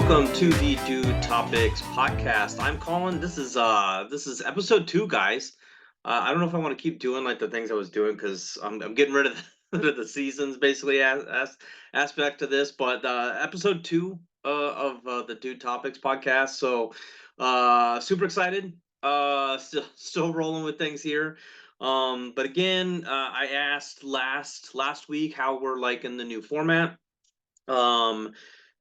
welcome to the Dude Topics podcast. I'm Colin. This is episode 2, guys. I don't know if I want to keep doing like the things I was doing because I'm getting rid of rid of the seasons basically aspect of this. But episode 2 of the Dude Topics podcast. So super excited. Still rolling with things here. But again, I asked last week how we're liking the new format. um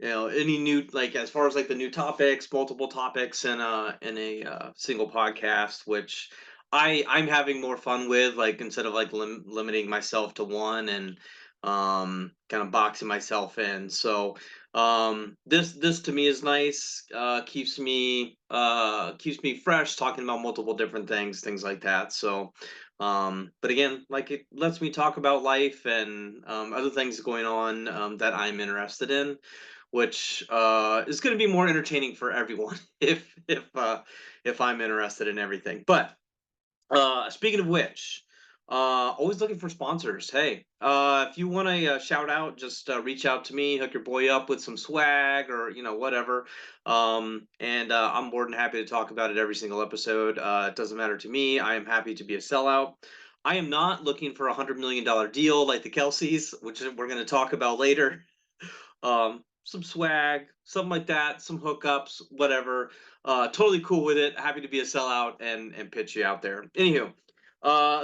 any new, like, as far as like the new topics, multiple topics in a single podcast, which I'm having more fun with, like, instead of like limiting myself to one and kind of boxing myself in. So this to me is nice. Keeps me fresh, talking about multiple different things like that. So but again, like, it lets me talk about life and other things going on that I'm interested in, which is going to be more entertaining for everyone if I'm interested in everything. But speaking of which, always looking for sponsors. Hey, if you want a shout out, just reach out to me, hook your boy up with some swag or whatever. And I'm more than happy to talk about it every single episode. It doesn't matter to me. I am happy to be a sellout. I am not looking for $100 million deal like the Kelces, which we're going to talk about later. Some swag, something like that, some hookups, whatever. Totally cool with it. Happy to be a sellout and pitch you out there. Anywho,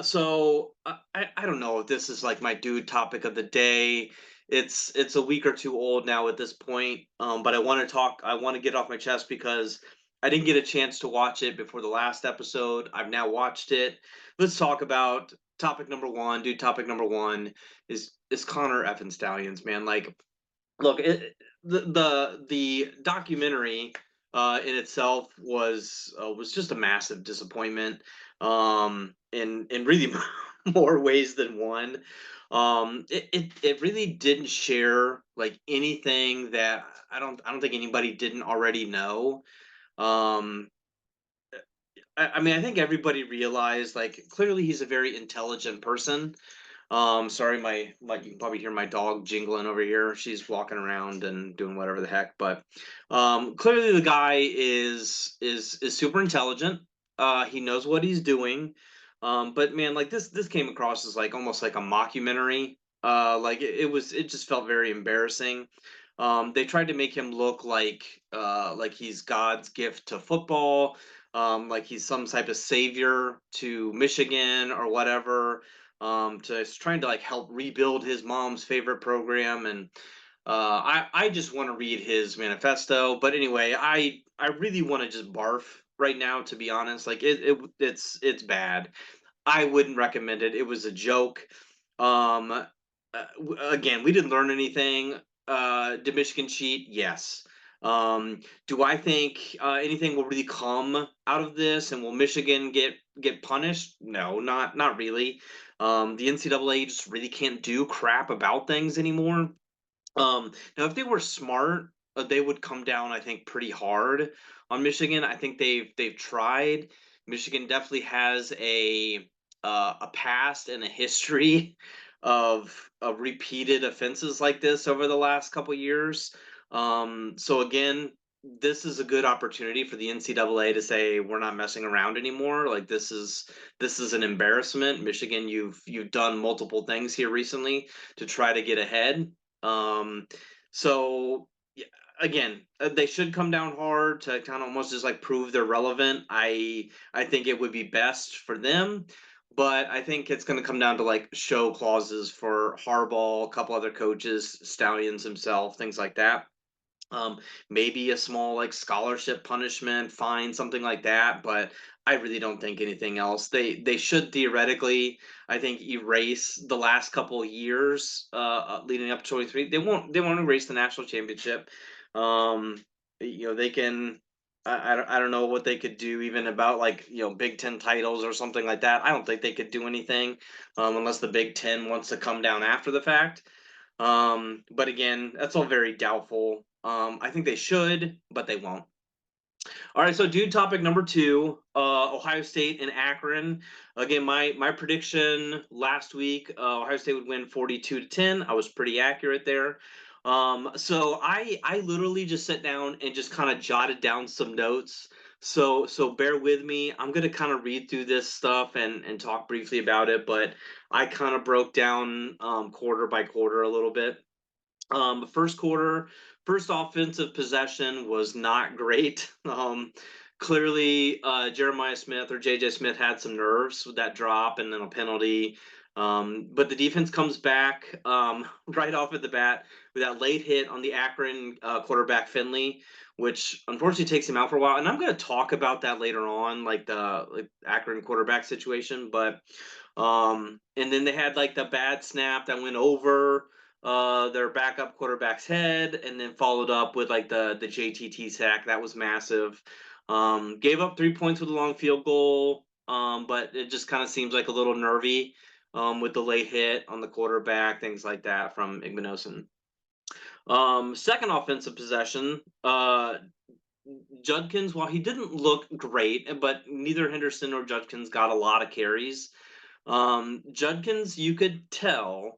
so I don't know if this is like my dude topic of the day. It's a week or two old now at this point. But I want to talk. I want to get off my chest because I didn't get a chance to watch it before the last episode. I've now watched it. Let's talk about topic number one. Dude, topic number one is Connor effing Stallions, man. Like, look, the documentary in itself was just a massive disappointment, in really more ways than one. It really didn't share like anything that I don't think anybody didn't already know. Um, I mean, I think everybody realized, like, clearly he's a very intelligent person. Sorry, like, you can probably hear my dog jingling over here. She's walking around and doing whatever the heck. But clearly the guy is super intelligent. He knows what he's doing. But man, like, this came across as like almost like a mockumentary. Like, it just felt very embarrassing. They tried to make him look like he's God's gift to football, like he's some type of savior to Michigan or whatever, to trying to like help rebuild his mom's favorite program. And I just want to read his manifesto. But anyway, I really want to just barf right now, to be honest. Like, it's bad. I wouldn't recommend it. It was a joke. Again, we didn't learn anything. Did Michigan cheat? Yes. Do I think anything will really come out of this, and will Michigan get punished? No, not really. The NCAA just really can't do crap about things anymore. Now, if they were smart, they would come down, I think, pretty hard on Michigan. I think they've tried. Michigan definitely has a past and a history of repeated offenses like this over the last couple years. So again, this is a good opportunity for the NCAA to say we're not messing around anymore. Like, this is an embarrassment. Michigan, you've done multiple things here recently to try to get ahead. um, so yeah, again, they should come down hard to kind of almost just like prove they're relevant. I think it would be best for them, but I think it's going to come down to like show clauses for Harbaugh, a couple other coaches, Stallions himself, things like that. um, Maybe a small like scholarship punishment, fine, something like that. But I really don't think anything else. They should theoretically, I think, erase the last couple of years leading up to 23. They won't erase the national championship. Um, they can. I don't know what they could do even about, like, Big Ten titles or something like that. I don't think they could do anything unless the Big Ten wants to come down after the fact. But again, that's all very doubtful. I think they should, but they won't. All right, so dude, topic number two, Ohio State and Akron. Again, my prediction last week, Ohio State would win 42-10. I was pretty accurate there. So I literally just sat down and just kind of jotted down some notes. So bear with me. I'm gonna kind of read through this stuff and talk briefly about it, but I kind of broke down quarter by quarter a little bit. First quarter, first offensive possession was not great. Clearly, Jeremiah Smith or JJ Smith had some nerves with that drop and then a penalty. But the defense comes back right off at the bat with that late hit on the Akron quarterback Finley, which unfortunately takes him out for a while. And I'm going to talk about that later on, like the Akron quarterback situation. But and then they had like the bad snap that went over their backup quarterback's head, and then followed up with like the JTT sack that was massive. Gave up 3 points with a long field goal, but it just kind of seems like a little nervy with the late hit on the quarterback, things like that from Igbinosun. Second offensive possession, Judkins, while he didn't look great, but neither Henderson nor Judkins got a lot of carries. Judkins, you could tell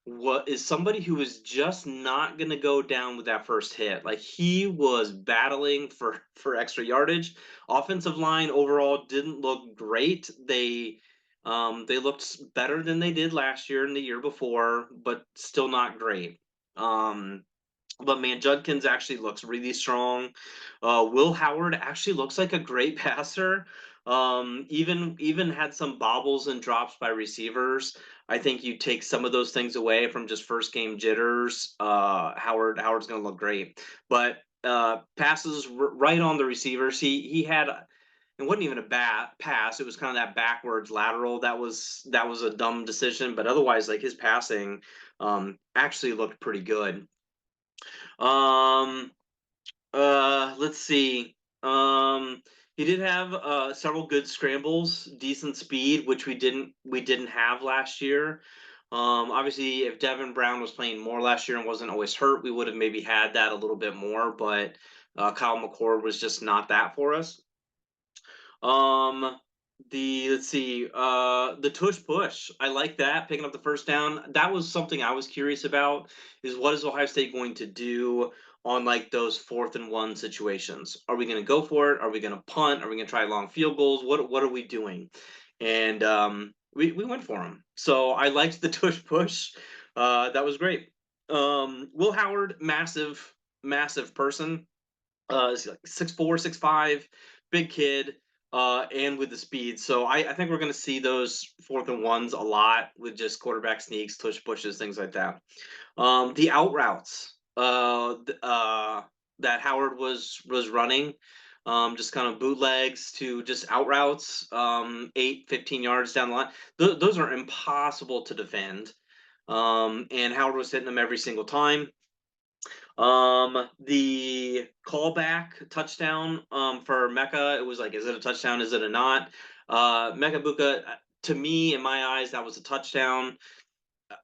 what is somebody who was just not going to go down with that first hit. Like he was battling for extra yardage. Offensive line overall didn't look great. They looked better than they did last year and the year before, but still not great. But man, Judkins actually looks really strong. Will Howard actually looks like a great passer. Even had some bobbles and drops by receivers. I think you take some of those things away from just first game jitters. Howard's going to look great, but passes right on the receivers. He had it wasn't even a bad pass. It was kind of that backwards lateral. That was a dumb decision, but otherwise, like his passing actually looked pretty good. Um, let's see. He did have several good scrambles, decent speed, which we didn't have last year. Obviously, if Devin Brown was playing more last year and wasn't always hurt, we would have maybe had that a little bit more. But Kyle McCord was just not that for us. Um, let's see, the tush push. I like that, picking up the first down. That was something I was curious about, is what is Ohio State going to do on like those 4th and 1 situations? Are we going to go for it? Are we going to punt? Are we going to try long field goals? What are we doing? And we went for them. So I liked the tush push. That was great. Will Howard, massive person. Is like 6'4", 6'5", big kid, and with the speed. So I think we're going to see those 4th and 1s a lot with just quarterback sneaks, tush pushes, things like that. The out routes that Howard was running, just kind of bootlegs to just out routes, 8, 15 yards down the line. Those are impossible to defend. And Howard was hitting them every single time. The callback touchdown for Mecca, it was like, is it a touchdown? Is it a not? Mecca Buka, to me, in my eyes, that was a touchdown.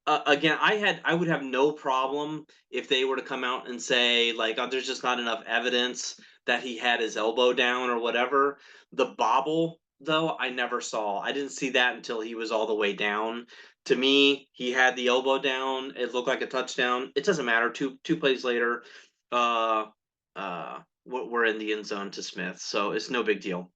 Again, I would have no problem if they were to come out and say like, oh, there's just not enough evidence that he had his elbow down or whatever. The bobble, though, I never saw. I didn't see that until he was all the way down. To me, he had the elbow down. It looked like a touchdown. It doesn't matter. Two plays later, uh, we're in the end zone to Smith, so it's no big deal.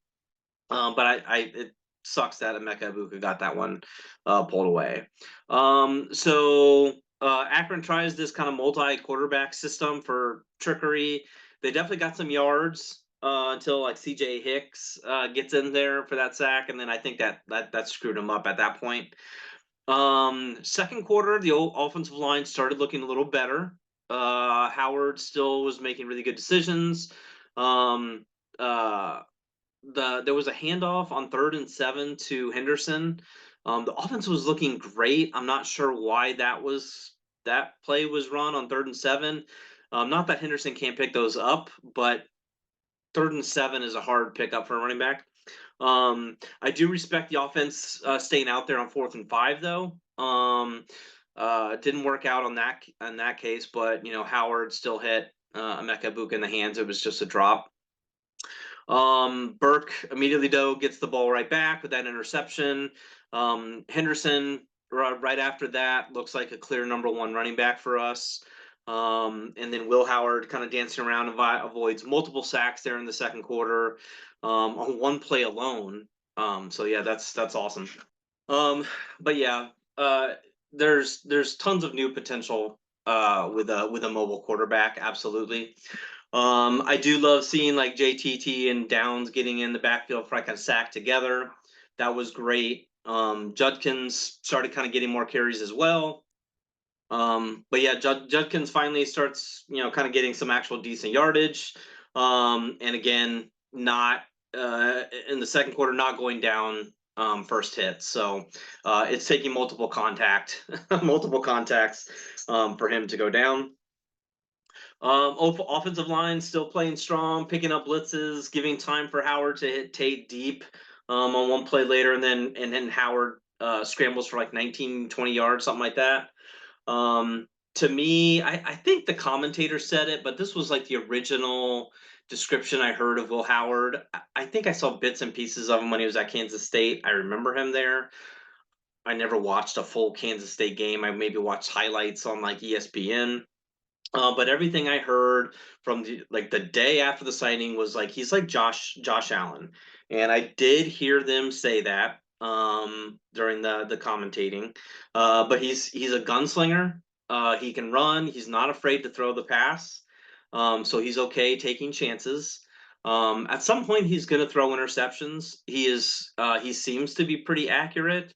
But it sucks that Emeka Ibuka got that one pulled away. So Akron tries this kind of multi-quarterback system for trickery. They definitely got some yards until like CJ Hicks gets in there for that sack, and then I think that screwed him up at that point. Second quarter, the old offensive line started looking a little better. Howard still was making really good decisions. Um, there was a handoff on 3rd and 7 to Henderson. The offense was looking great. I'm not sure why that play was run on 3rd and 7. Not that Henderson can't pick those up, but 3rd and 7 is a hard pickup for a running back. I do respect the offense staying out there on 4th and 5 though. Didn't work out on that case, but Howard still hit Emeka Buka in the hands. It was just a drop. Burke immediately though gets the ball right back with that interception. Henderson right after that looks like a clear number 1 running back for us. And then Will Howard kind of dancing around and avoids multiple sacks there in the second quarter on one play alone. So yeah, that's awesome. Um, but yeah, uh, there's tons of new potential with a mobile quarterback. Absolutely. I do love seeing like JTT and Downs getting in the backfield for like a sack together. That was great. Judkins started kind of getting more carries as well. But yeah, Judkins finally starts, kind of getting some actual decent yardage. And again, not in the second quarter, not going down first hit. So it's taking multiple contacts for him to go down. Offensive line still playing strong, picking up blitzes, giving time for Howard to hit Tate deep on one play later, and then Howard scrambles for like 19, 20 yards, something like that. To me, I think the commentator said it, but this was like the original description I heard of Will Howard. I think I saw bits and pieces of him when he was at Kansas State. I remember him there. I never watched a full Kansas State game. I maybe watched highlights on like ESPN. But everything I heard from the day after the signing was like he's like Josh Allen, and I did hear them say that during the commentating. But he's a gunslinger. He can run. He's not afraid to throw the pass. So he's okay taking chances. At some point, he's going to throw interceptions. He seems to be pretty accurate.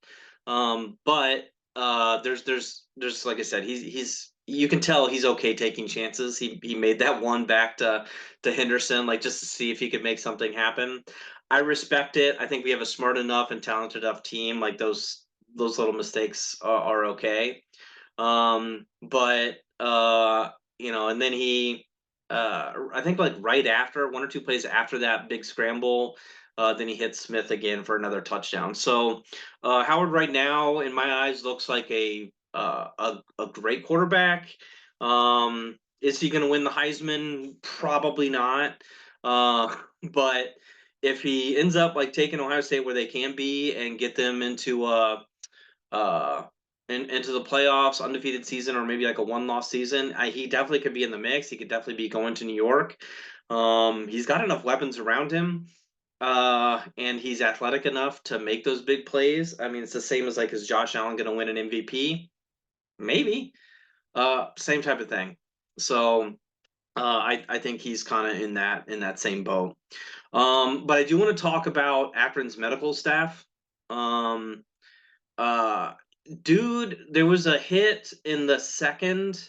But there's like I said, he's you can tell he's okay taking chances. He made that one back to Henderson, like just to see if he could make something happen. I respect it. I think we have a smart enough and talented enough team. Like those little mistakes are okay. But and then I think like right after one or two plays after that big scramble, then he hits Smith again for another touchdown. So Howard right now, in my eyes, looks like a great quarterback. Is he going to win the Heisman? Probably not. But if he ends up like taking Ohio State where they can be and get them uh into the playoffs, undefeated season, or maybe like a one-loss season, he definitely could be in the mix. He could definitely be going to New York. He's got enough weapons around him, and he's athletic enough to make those big plays. I mean, it's the same as like, is Josh Allen going to win an MVP? Maybe. Same type of thing. So I think he's kind of in that same boat. But I do want to talk about Akron's medical staff. Um, uh, Dude, there was a hit in the second.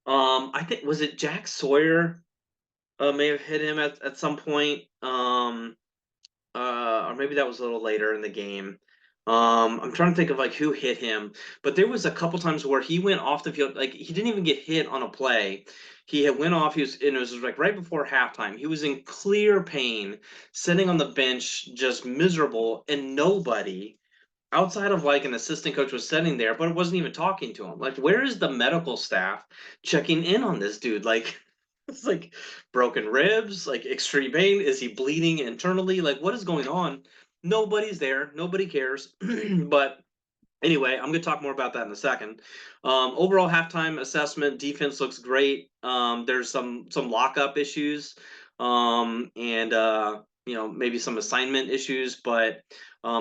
I think was it Jack Sawyer may have hit him at some point. Or maybe that was a little later in the game. I'm trying to think of like who hit him, but there was a couple times where he went off the field, like he didn't even get hit on a play. He had went off. And it was like right before halftime. He was in clear pain, sitting on the bench, just miserable, and nobody outside of like an assistant coach was sitting there, but it wasn't even talking to him. Like, where is the medical staff checking in on this dude? Like, it's like broken ribs, like extreme pain. Is he bleeding internally? Like, what is going on? Nobody's there. Nobody cares. But anyway, I'm going to talk more about that in a second. Overall halftime assessment, defense looks great. There's some lockup issues, and maybe some assignment issues, but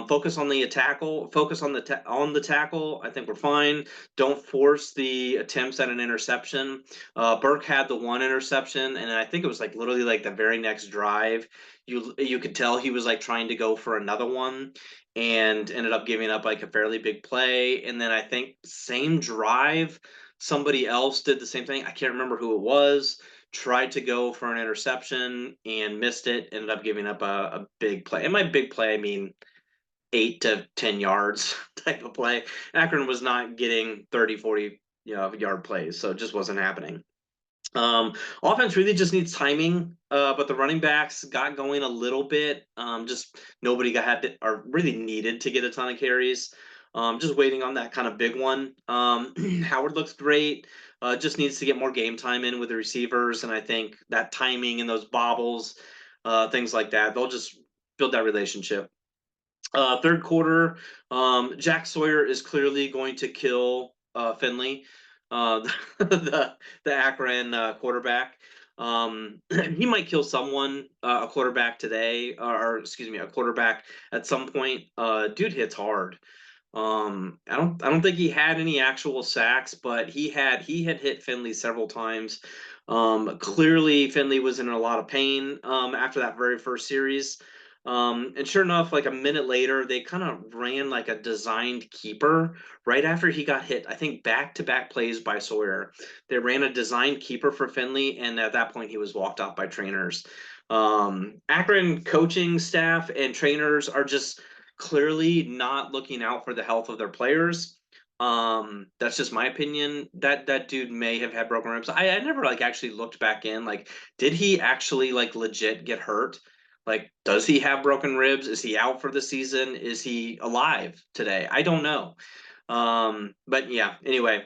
focus on the tackle. Focus on the tackle. I think we're fine. Don't force the attempts at an interception. Burke had the one interception, and I think it was like literally like the very next drive. You could tell he was like trying to go for another one and ended up giving up like a fairly big play. And then I think same drive, somebody else did the same thing. I can't remember who it was. Tried to go for an interception and missed it. Ended up giving up a big play. And by big play, I mean 8 to 10 yards type of play. Akron was not getting 30, 40 yard plays, so it just wasn't happening. Offense really just needs timing, but the running backs got going a little bit. Just nobody or really needed to get a ton of carries. Just waiting on that kind of big one. Howard looks great. Just needs to get more game time in with the receivers, and I think that timing and those bobbles, things like that, they'll just build that relationship. Third quarter, Jack Sawyer is clearly going to kill Finley. uh, the Akron quarterback. He might kill someone, a quarterback today, or excuse me, a quarterback at some point. Dude hits hard. I don't think he had any actual sacks, but he had hit Finley several times. Clearly Finley was in a lot of pain after that very first series. And sure enough, like a minute later, they kind of ran like a designed keeper right after he got hit. I think back-to-back plays by Sawyer. They ran a designed keeper for Finley, and at that point he was walked off by trainers. Akron coaching staff and trainers are just clearly not looking out for the health of their players. That's just my opinion. That dude may have had broken ribs. I never like actually looked back in. Like, did he actually like legit get hurt? Like, does he have broken ribs? Is he out for the season? Is he alive today? I don't know. But yeah, anyway,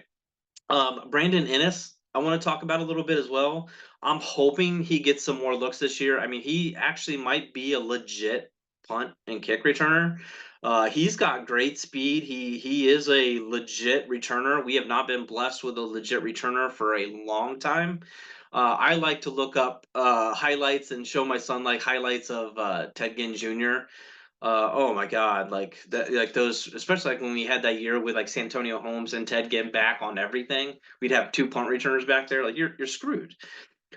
Brandon Ennis, I want to talk about a little bit as well. I'm hoping he gets some more looks this year. I mean, he actually might be a legit punt and kick returner. He's got great speed. He is a legit returner. We have not been blessed with a legit returner for a long time. I like to look up highlights and show my son like highlights of Ted Ginn Jr. Oh my God, like that, like those, especially like when we had that year with like Santonio Holmes and Ted getting back on everything. We'd have two punt returners back there. Like you're screwed.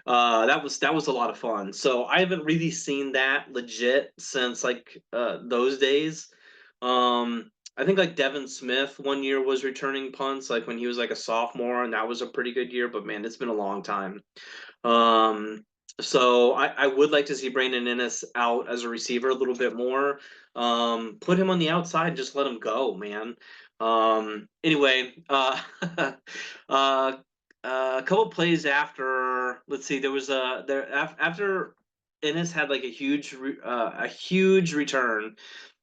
That was a lot of fun. So I haven't really seen that legit since like those days. I think like Devin Smith one year was returning punts like when he was like a sophomore, and that was a pretty good year. But man, it's been a long time. Um, so I would like to see Brandon Ennis out as a receiver a little bit more. Put him on the outside and just let him go, man. Anyway, uh, a couple plays after, let's see, there was after Ennis had like a huge return.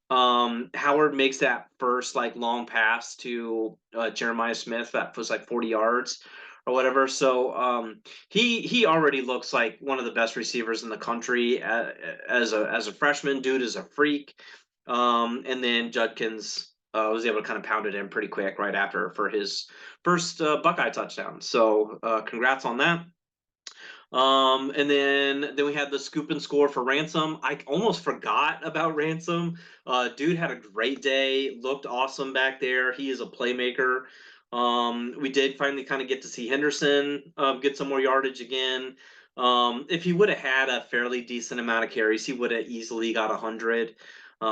Howard makes that first like long pass to Jeremiah Smith that was like 40 yards or whatever. So he already looks like one of the best receivers in the country as a freshman. Dude is a freak. And then Judkins was able to kind of pound it in pretty quick right after for his first Buckeye touchdown. So congrats on that. And then we had the scoop and score for Ransom. I almost forgot about Ransom. Dude had a great day, looked awesome back there. He is a playmaker. We did finally kind of get to see Henderson get some more yardage again. If he would have had a fairly decent amount of carries, he would have easily got 100.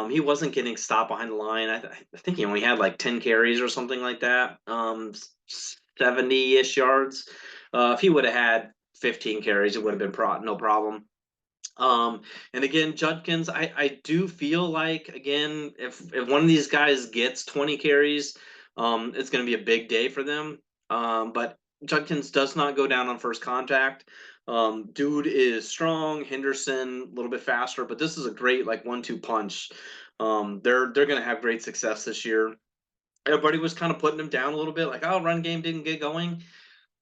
He wasn't getting stopped behind the line. I think he only had like 10 carries or something like that. 70-ish yards. If he would have had 15 carries, it would have been no problem. And again, Judkins, I do feel like again, if one of these guys gets 20 carries, it's going to be a big day for them. But Judkins does not go down on first contact. Dude is strong. Henderson a little bit faster, but this is a great like 1-2 punch. They're going to have great success this year. Everybody was kind of putting him down a little bit, like, oh, run game didn't get going.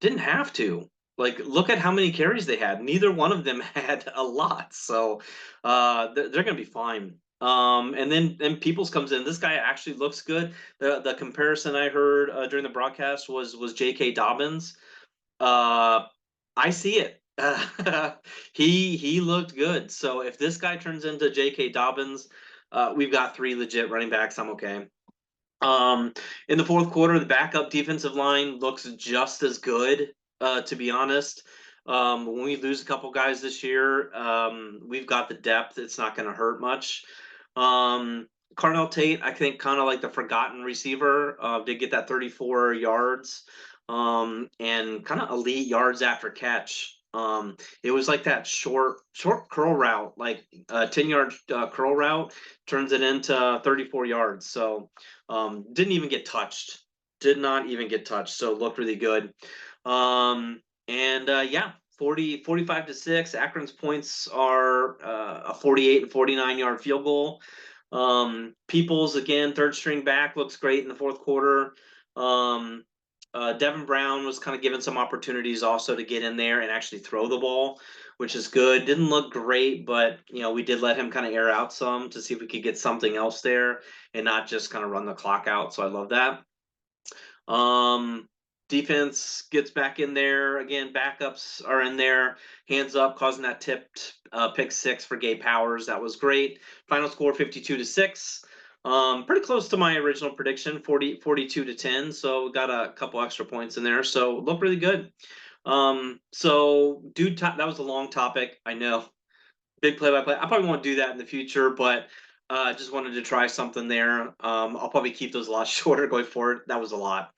Didn't have to. Like, look at how many carries they had. Neither one of them had a lot, so they're going to be fine. And then Peoples comes in. This guy actually looks good. The comparison I heard during the broadcast was J.K. Dobbins. Uh, I see it. He looked good. So if this guy turns into J.K. Dobbins, we've got three legit running backs. I'm okay. Um, in the fourth quarter, the backup defensive line looks just as good, to be honest. When we lose a couple guys this year, we've got the depth. It's not going to hurt much. Carnell Tate, I think, kind of like the forgotten receiver, did get that 34 yards and kind of elite yards after catch. It was like that short curl route, like a 10-yard curl route, turns it into 34 yards. So didn't even get touched. Did not even get touched. So looked really good. And yeah, 45-6. Akron's points are a 48 and 49-yard field goal. Peoples, again, third string back, looks great in the fourth quarter. Devin Brown was kind of given some opportunities also to get in there and actually throw the ball, which is good. Didn't look great, but we did let him kind of air out some to see if we could get something else there and not just kind of run the clock out. So I love that. Um, Defense gets back in there again. Backups are in there. Hands up, causing that tipped pick six for Gabe Powers. That was great. Final score 52-6. Pretty close to my original prediction, 42-10. So got a couple extra points in there. So looked really good. So that was a long topic. I know, big play-by-play. I probably won't do that in the future, but just wanted to try something there. I'll probably keep those a lot shorter going forward. That was a lot.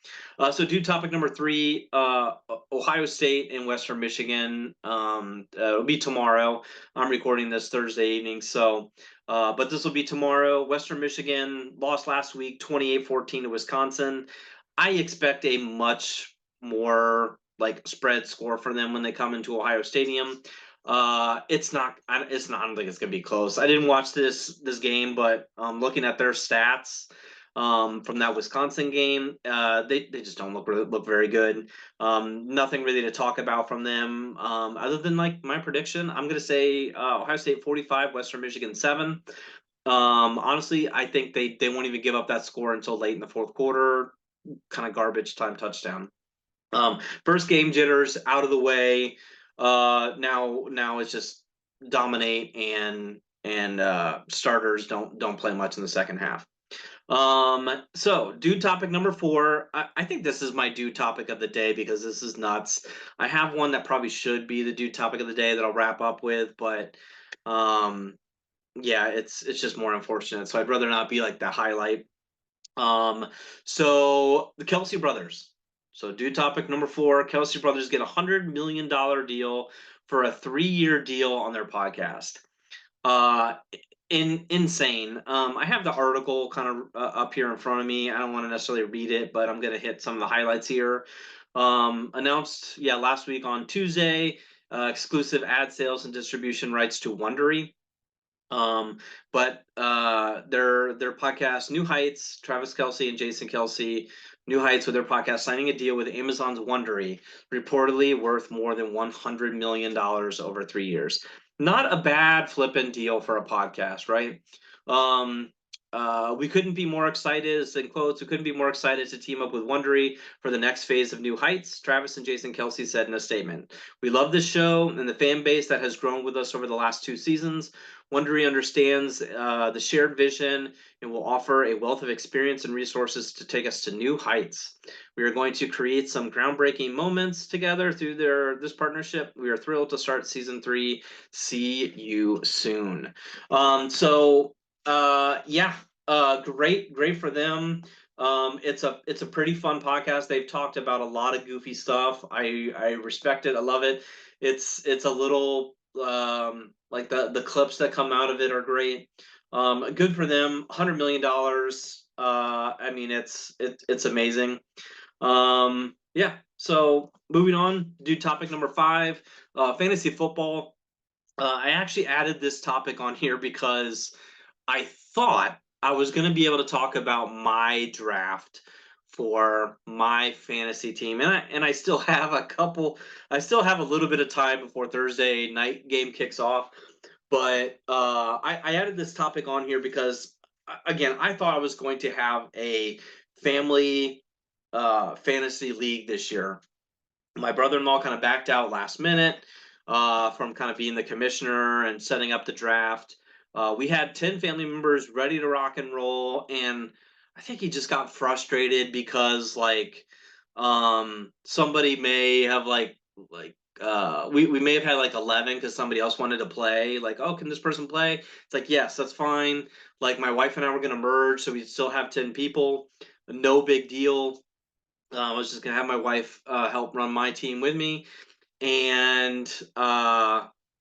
So do topic number 3, Ohio State and Western Michigan. It'll be tomorrow. I'm recording this Thursday evening, so but this will be tomorrow. Western Michigan lost last week 28-14 to Wisconsin. I expect a much more like spread score for them when they come into Ohio Stadium. It's not. I don't think it's gonna be close. I didn't watch this game, but looking at their stats from that Wisconsin game, they just don't look very good. Nothing really to talk about from them other than like my prediction. I'm gonna say Ohio State 45, Western Michigan 7. Honestly, I think they won't even give up that score until late in the fourth quarter. Kind of garbage time touchdown. First game jitters out of the way. Now it's just dominate and starters don't play much in the second half. So dude topic number 4. I think this is my dude topic of the day because this is nuts. I have one that probably should be the dude topic of the day that I'll wrap up with, but yeah, it's just more unfortunate. So I'd rather not be like the highlight. So the Kelce Brothers. So do topic number 4, Kelce Brothers get $100 million deal for a 3-year deal on their podcast. Insane. I have the article kind of up here in front of me. I don't want to necessarily read it, but I'm going to hit some of the highlights here. Announced, last week on Tuesday, exclusive ad sales and distribution rights to Wondery. But their podcast, New Heights, Travis Kelce and Jason Kelce, New Heights with their podcast, signing a deal with Amazon's Wondery, reportedly worth more than $100 million over 3 years. Not a bad flipping deal for a podcast, right? We couldn't be more excited, in quotes, we couldn't be more excited to team up with Wondery for the next phase of New Heights, Travis and Jason Kelce said in a statement. We love this show and the fan base that has grown with us over the last 2 seasons. Wondery understands the shared vision and will offer a wealth of experience and resources to take us to new heights. We are going to create some groundbreaking moments together through this partnership. We are thrilled to start season 3. See you soon. Great for them. It's a pretty fun podcast. They've talked about a lot of goofy stuff. I respect it. I love it. It's a little like the clips that come out of it are great. Good for them. $100 million. I mean, it's amazing. So moving on, do topic number 5, fantasy football. I actually added this topic on here because I thought I was going to be able to talk about my draft for my fantasy team, and I still have I still have a little bit of time before Thursday night game kicks off. But I added this topic on here because, again, I thought I was going to have a family fantasy league this year. My brother-in-law kind of backed out last minute from kind of being the commissioner and setting up the draft. We had 10 family members ready to rock and roll, and I think he just got frustrated because somebody may have we may have had like 11 because somebody else wanted to play. Like, oh, can this person play? It's like, yes, that's fine. Like, my wife and I were going to merge, so we still have 10 people. No big deal. I was just going to have my wife help run my team with me. And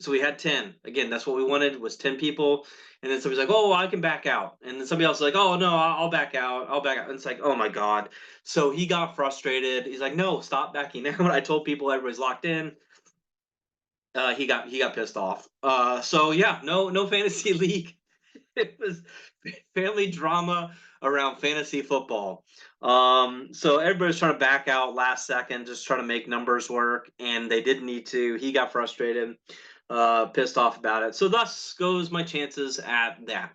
so we had 10. Again, that's what we wanted, was 10 people. And then somebody's like, oh, I can back out. And then somebody else is like, oh, no, I'll back out. I'll back out. And it's like, oh, my God. So he got frustrated. He's like, no, stop backing out. I told people everybody's locked in. He got pissed off. No fantasy league. It was family drama around fantasy football. So everybody's trying to back out last second, just trying to make numbers work, and they didn't need to. He got frustrated, pissed off about it. So thus goes my chances at that.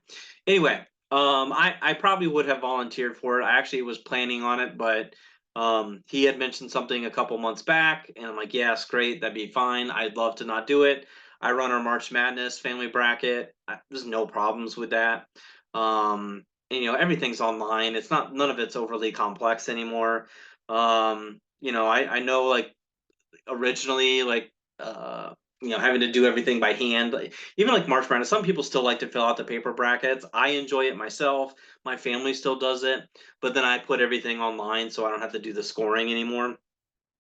Anyway, I probably would have volunteered for it. I actually was planning on it, but He had mentioned something a couple months back, and I'm like, yes, great, that'd be fine. I'd love to not do it. I run our March Madness family bracket. There's no problems with that. And everything's online. It's not none of it's overly complex anymore. I know like originally like uh having to do everything by hand, even like March Madness, some people still like to fill out the paper brackets. I enjoy it myself. My family still does it, but then I put everything online so I don't have to do the scoring anymore.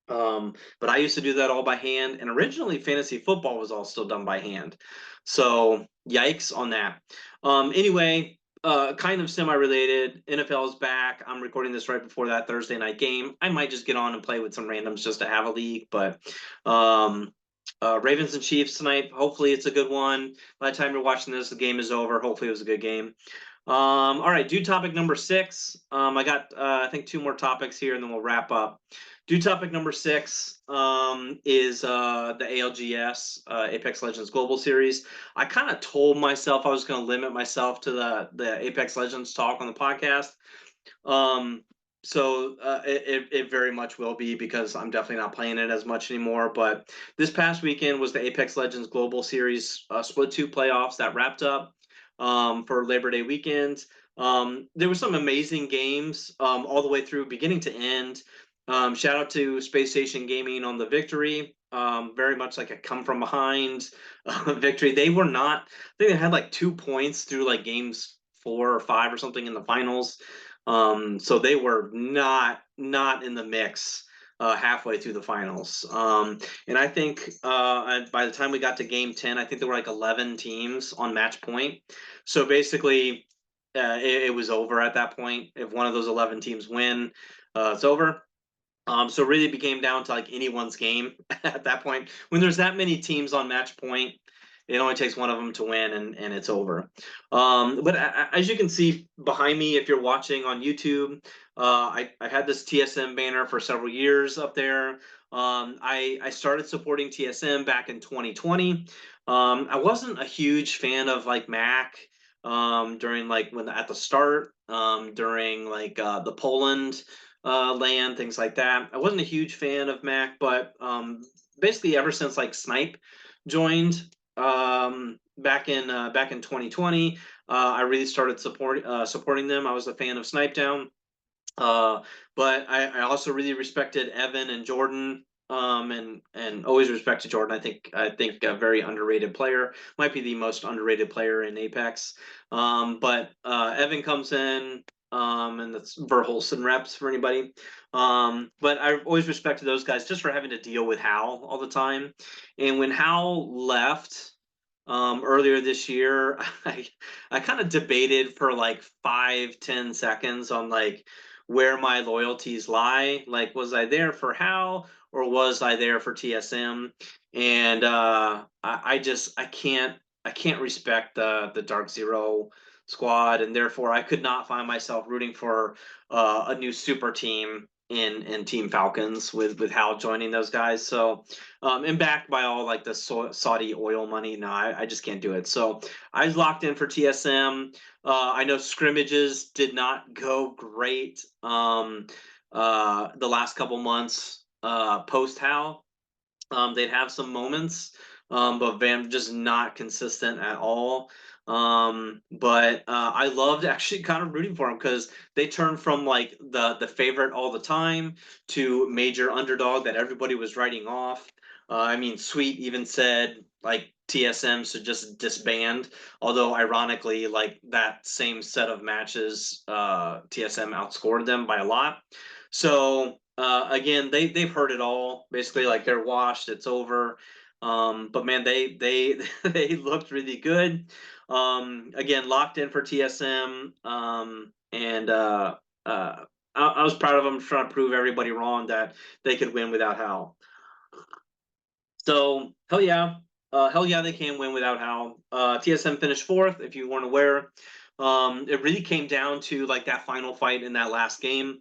But I used to do that all by hand, and originally fantasy football was all still done by hand. So yikes on that. Anyway, kind of semi-related. NFL is back. I'm recording this right before that Thursday night game. I might just get on and play with some randoms just to have a league, but um, Ravens and Chiefs tonight. Hopefully, it's a good one. By the time you're watching this, the game is over. Hopefully, it was a good game. All right, do topic number 6. I got I think 2 more topics here, and then we'll wrap up. Do topic number 6 is the ALGS Apex Legends Global Series. I kind of told myself I was going to limit myself to the Apex Legends talk on the podcast. It very much will be because I'm definitely not playing it as much anymore. But this past weekend was the Apex Legends Global Series Split 2 playoffs that wrapped up for Labor Day weekend. There were some amazing games all the way through, beginning to end. Shout out to Space Station Gaming on the victory. Very much like a come from behind victory. They were not. I think they had like 2 points through like games 4 or 5 or something in the finals. So they were not in the mix halfway through the finals. And I think by the time we got to game 10, I think there were like 11 teams on match point. So basically, it was over at that point. If one of those 11 teams win, it's over. So really it became down to like anyone's game at that point. When there's that many teams on match point, it only takes one of them to win and it's over. But as you can see behind me, if you're watching on YouTube, I had this TSM banner for several years up there. I started supporting TSM back in 2020. I wasn't a huge fan of like Mac during like when at the start during like the Poland land, things like that. I wasn't a huge fan of Mac, but basically ever since like Snipe joined back in 2020, I really started supporting them. I was a fan of Snipe Down, uh, but I also really respected Evan and Jordan. And always respected Jordan. I think a very underrated player, might be the most underrated player in Apex. But Evan comes in, and that's Verholsen reps for anybody. But I've always respected those guys just for having to deal with Hal all the time. And when Hal left earlier this year, I kind of debated for like 5-10 seconds on like where my loyalties lie. Like, was I there for Hal or was I there for TSM? And I can't respect the Dark Zero squad, and therefore I could not find myself rooting for a new super team in Team Falcons with Hal joining those guys. So and backed by all like the Saudi oil money. No, I just can't do it. So I was locked in for TSM. I know scrimmages did not go great the last couple months post Hal. They'd have some moments, but Van just not consistent at all. But I loved actually kind of rooting for them because they turned from like the favorite all the time to major underdog that everybody was writing off. I mean, Sweet even said like TSM should just disband. Although ironically, like that same set of matches, TSM outscored them by a lot. So again, they've heard it all. Basically, like they're washed. It's over. But man, they they looked really good. Again, locked in for TSM. And I was proud of them trying to prove everybody wrong that they could win without Hal. So hell yeah, they can win without Hal. TSM finished 4th, if you weren't aware. It really came down to like that final fight in that last game.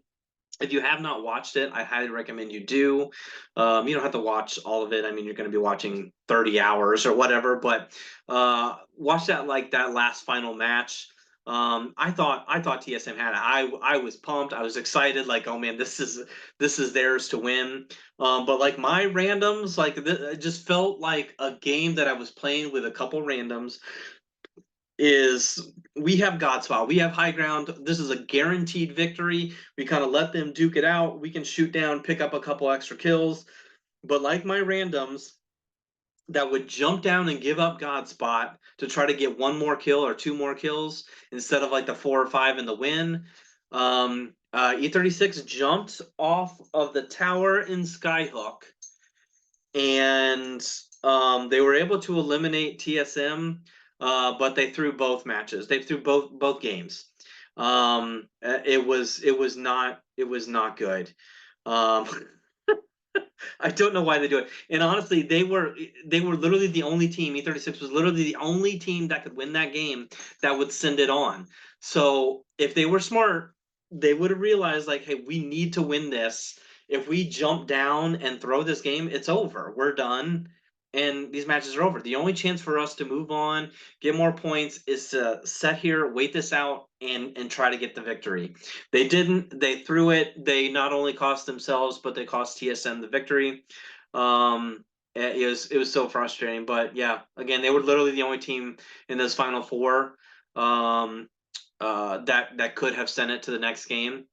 If you have not watched it, I highly recommend you do. You don't have to watch all of it. I mean, you're going to be watching 30 hours or whatever, but watch that like that last final match. I thought TSM had it. I was pumped. I was excited. Like, oh man, this is theirs to win. But like my randoms, like it just felt like a game that I was playing with a couple randoms. Is we have Godspot, we have high ground. This is a guaranteed victory. We kind of let them duke it out. We can shoot down, pick up a couple extra kills. But like my randoms, that would jump down and give up Godspot to try to get one more kill or two more kills instead of like the 4 or 5 in the win. E36 jumped off of the tower in Skyhook, and they were able to eliminate TSM, but they threw both matches. They threw both games. It was not good. Um, I don't know why they do it. And honestly, they were literally the only team. E36 was literally the only team that could win that game that would send it on. So if they were smart, they would have realized like, hey, we need to win this. If we jump down and throw this game, it's over. We're done. And these matches are over. The only chance for us to move on, get more points, is to sit here, wait this out, and try to get the victory. They didn't. They threw it. They not only cost themselves, but they cost TSM the victory. It was so frustrating. But yeah, again, they were literally the only team in this final four, that could have sent it to the next game.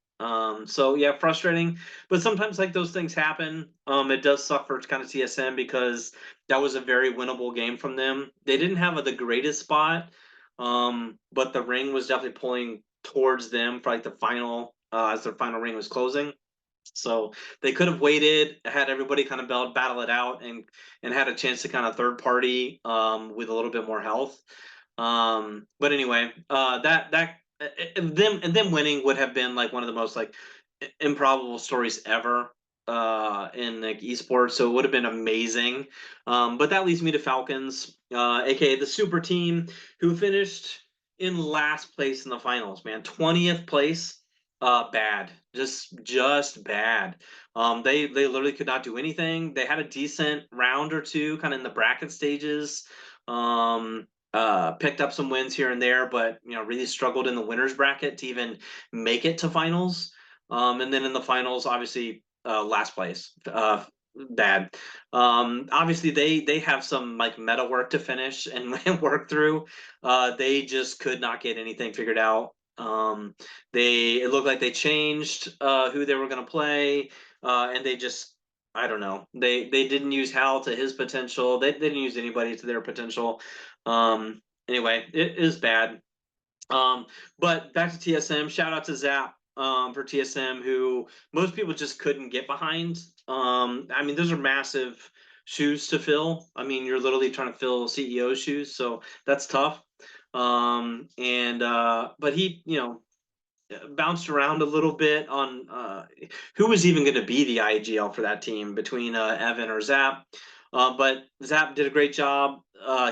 So yeah, frustrating. But sometimes like those things happen. It does suck for kind of TSM because that was a very winnable game from them. They didn't have the greatest spot, but the ring was definitely pulling towards them for like the final, as their final ring was closing. So they could have waited, had everybody kind of battle it out, and had a chance to kind of third party, with a little bit more health. But anyway, that them winning would have been like one of the most like improbable stories ever, in like esports. So it would have been amazing. But that leads me to Falcons, aka the super team, who finished in last place in the finals. Man, 20th place. Bad, just bad. They literally could not do anything. They had a decent round or two, kind of in the bracket stages. Um, Picked up some wins here and there, but really struggled in the winners bracket to even make it to finals. And then in the finals, obviously, last place. Bad. Obviously, they have some like meta work to finish and work through. They just could not get anything figured out. It looked like they changed who they were going to play, and they just, I don't know. They didn't use Hal to his potential. They didn't use anybody to their potential. Anyway, it is bad. But back to TSM. Shout out to Zap, for TSM, who most people just couldn't get behind. I mean, those are massive shoes to fill. I mean, you're literally trying to fill CEO's shoes, so that's tough. And But he, bounced around a little bit on who was even going to be the IGL for that team between Evan or Zap. But Zap did a great job.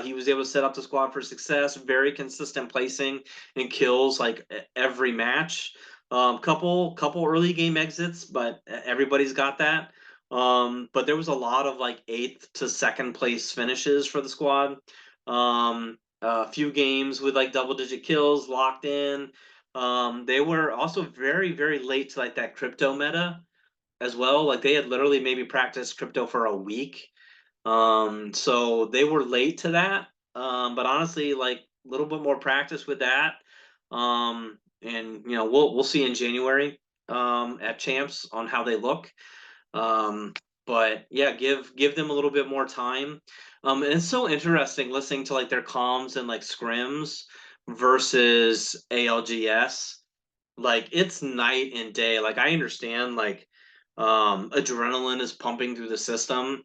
He was able to set up the squad for success. Very consistent placing and kills like every match. Couple early game exits, but everybody's got that. But there was a lot of like 8th to 2nd place finishes for the squad. A few games with like double-digit kills locked in. They were also very, very late to like that crypto meta as well. Like they had literally maybe practiced crypto for a week. So they were late to that. But honestly, like a little bit more practice with that. And we'll see in January, at champs on how they look. Um, but yeah, give them a little bit more time. And it's so interesting listening to like their comms and like scrims versus ALGS. Like it's night and day. Like I understand like adrenaline is pumping through the system,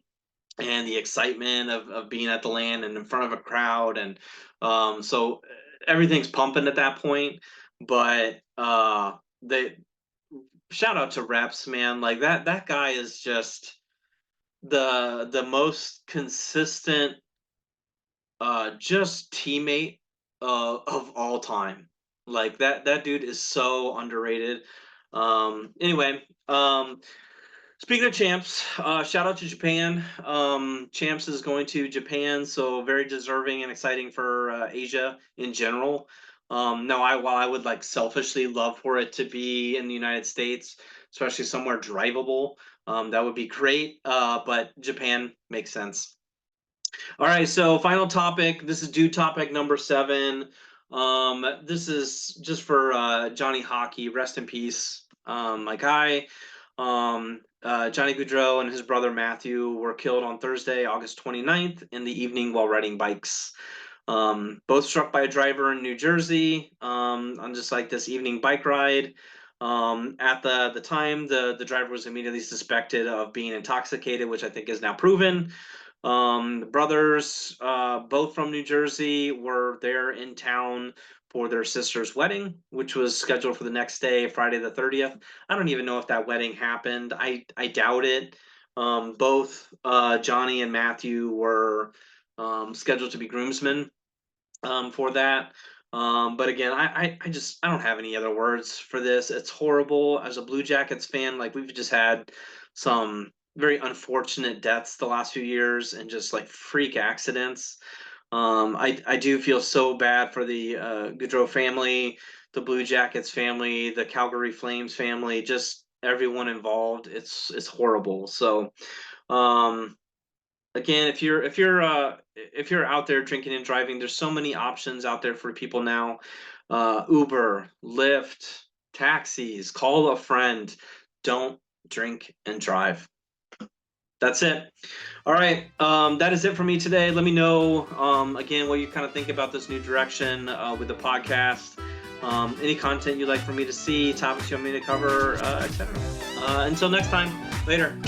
and the excitement of being at the land and in front of a crowd, and so everything's pumping at that point. But they shout out to Reps, man. Like that guy is just the most consistent, just teammate, of all time. Like that dude is so underrated. Anyway, speaking of champs, shout out to Japan. Champs is going to Japan, so very deserving and exciting for Asia in general. Now, while I would like selfishly love for it to be in the United States, especially somewhere drivable, that would be great. But Japan makes sense. All right, so final topic. This is due topic number 7. This is just for Johnny Hockey. Rest in peace, my guy. Johnny Gaudreau and his brother Matthew were killed on Thursday, August 29th in the evening while riding bikes. Both struck by a driver in New Jersey on just like this evening bike ride. At the time, the driver was immediately suspected of being intoxicated, which I think is now proven. The brothers, both from New Jersey, were there in town for their sister's wedding, which was scheduled for the next day, Friday the 30th. I don't even know if that wedding happened. I doubt it. Both Johnny and Matthew were scheduled to be groomsmen for that. But again, I don't have any other words for this. It's horrible. As a Blue Jackets fan, like we've just had some very unfortunate deaths the last few years and just like freak accidents. I do feel so bad for the Gaudreau family, the Blue Jackets family, the Calgary Flames family, just everyone involved. It's horrible. So again, if you're out there drinking and driving, there's so many options out there for people now. Uber, Lyft, taxis, call a friend. Don't drink and drive. That's it. All right. That is it for me today. Let me know, again, what you kind of think about this new direction with the podcast. Any content you'd like for me to see, topics you want me to cover, etc. Until next time, later.